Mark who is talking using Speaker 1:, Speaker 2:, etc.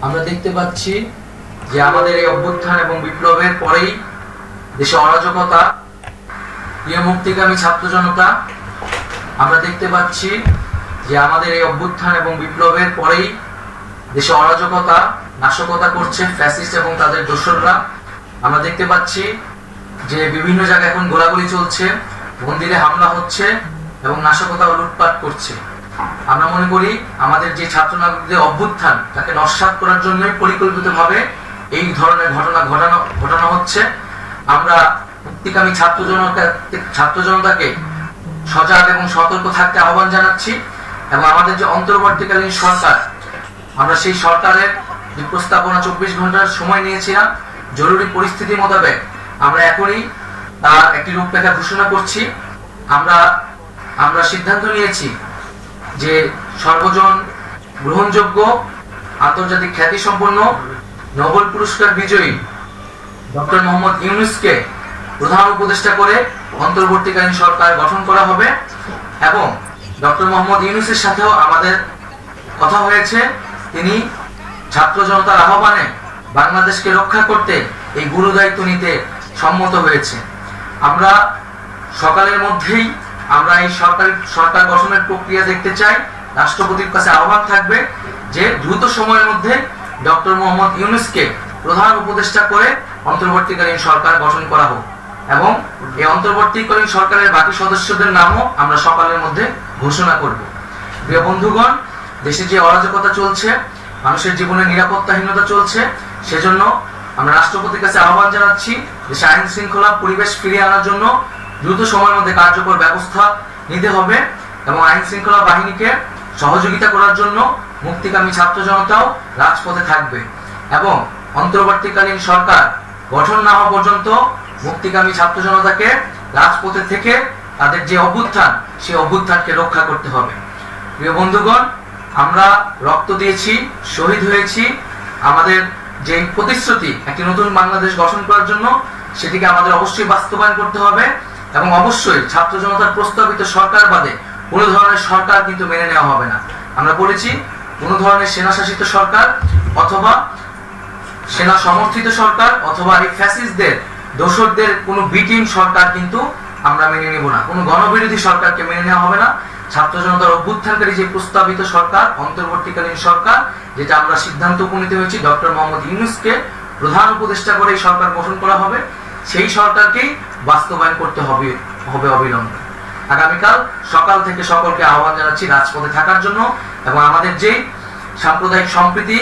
Speaker 1: আমরা দেখতে পাচ্ছি যে আমাদের এই অভ্যুত্থান এবং বিপ্লবের পরেই দেশে অরাজকতা, প্রিয় মুক্তিকামী ছাত্র জনতা, আমরা দেখতে পাচ্ছি যে আমাদের এই অভ্যুত্থান এবং বিপ্লবের পরেই দেশে অরাজকতা, নাশকতা করছে ফ্যাসিস্ট এবং তাদের দোসররা। আমরা দেখতে পাচ্ছি যে বিভিন্ন জায়গায় এখন গোলাগুলি চলছে, মন্দিরে হামলা হচ্ছে এবং নাশকতা ও লুটপাট করছে। আমরা মনে করি আমাদের যে ছাত্র নাগরিকদের অভ্যুত্থান তাকে নস্যাৎ করার জন্যই পরিকল্পিতভাবে এই ধরনের ঘটনা ঘটানো হচ্ছে। আমরা মুক্তিকামী ছাত্র জনতাকে সজাগ এবং সতর্ক থাকতে আহ্বান জানাচ্ছি এবং আমাদের যে অন্তর্বর্তীকালীন সরকার, আমরা সেই সরকারের যে প্রস্তাবনা 24 ঘন্টার সময় নিয়েছিলাম, জরুরি পরিস্থিতি মোতাবেক আমরা এখনই তার একটি রূপরেখা ঘোষণা করছি। আমরা সিদ্ধান্ত নিয়েছি যে সর্বজন গ্রহণযোগ্য আন্তর্জাতিক খ্যাতিসম্পন্ন নোবেল পুরস্কার বিজয়ী ডক্টর মোহাম্মদ ইউনূসকে প্রধান উপদেষ্টা করে অন্তর্বর্তীকালীন সরকার গঠন করা হবে এবং ডক্টর মোহাম্মদ ইউনূসের সাথেও আমাদের কথা হয়েছে। তিনি ছাত্র জনতার আহ্বানে বাংলাদেশকে রক্ষা করতে এই গুরু দায়িত্ব নিতে সম্মত হয়েছে। আমরা সকালের মধ্যেই আমরা এই সরকার গঠনের প্রক্রিয়া দেখতে চাই। রাষ্ট্রপতির কাছে আহ্বান থাকবে যে দ্রুত সময়ের মধ্যে ডক্টর মোহাম্মদ ইউনূসকে প্রধান উপদেষ্টা করে অন্তর্বর্তীকালীন সরকার গঠন করা হোক এবং এই অন্তর্বর্তীকালীন সরকারের বাকি সদস্যদের নামও আমরা সকালের মধ্যে ঘোষণা করব। প্রিয় বন্ধুগণ, দেশে যে অরাজকতা চলছে, মানুষের জীবনে নিরাপত্তাহীনতা চলছে, সেজন্য আমরা রাষ্ট্রপতির কাছে আহ্বান জানাচ্ছি দেশে আইন শৃঙ্খলা পরিবেশ ফিরিয়ে আনার জন্য দ্রুত সময়ের মধ্যে কার্যকর ব্যবস্থা নিতে হবে এবং আইন শৃঙ্খলা বাহিনীকে সহযোগিতা করার জন্য মুক্তিকামী ছাত্র জনতাও রাজপথে থাকবে এবং অন্তর্বর্তীকালীন সরকার গঠন না হওয়া পর্যন্ত মুক্তিকামী ছাত্র জনতাকে রাজপথে থেকে তাদের যে অভ্যুত্থান, সেই অভ্যুত্থানকে রক্ষা করতে হবে। প্রিয় বন্ধুগণ, আমরা রক্ত দিয়েছি, শহীদ হয়েছি, আমাদের যে প্রতিশ্রুতি একটি নতুন বাংলাদেশ গঠন করার জন্য সেটিকে আমাদের অবশ্যই বাস্তবায়ন করতে হবে এবং অবশ্যই ছাত্র জনতার প্রস্তাবিত সরকার বাদে কোনো ধরনের সরকার কিন্তু মেনে নেওয়া হবে না। আমরা বলেছি কোনো ধরনের সেনা শাসিত সরকার অথবা সেনা সমর্থিত সরকার অথবা এই ফ্যাসিস্টদের দোসরদের কোনো বিটিম সরকার কিন্তু আমরা মেনে নেব না। কোনো গণবিরোধী সরকারকে মেনে নেওয়া হবে না। ছাত্র জনতার অভ্যুত্থানকারী যে প্রস্তাবিত সরকার, অন্তর্বর্তীকালীন সরকার, যেটা আমরা সিদ্ধান্ত উপনীত হয়েছি ডক্টর মোহাম্মদ ইউনূসকে প্রধান উপদেষ্টা করে এই সরকার গঠন করা হবে, সেই সরকারকেই বাস্তবায়ন করতে হবে অবিলম্বে। আগামীকাল সকাল থেকে সকলকে আহ্বান জানাচ্ছি রাজপথে থাকার জন্য এবং আমাদের যে সাম্প্রদায়িক সম্প্রীতি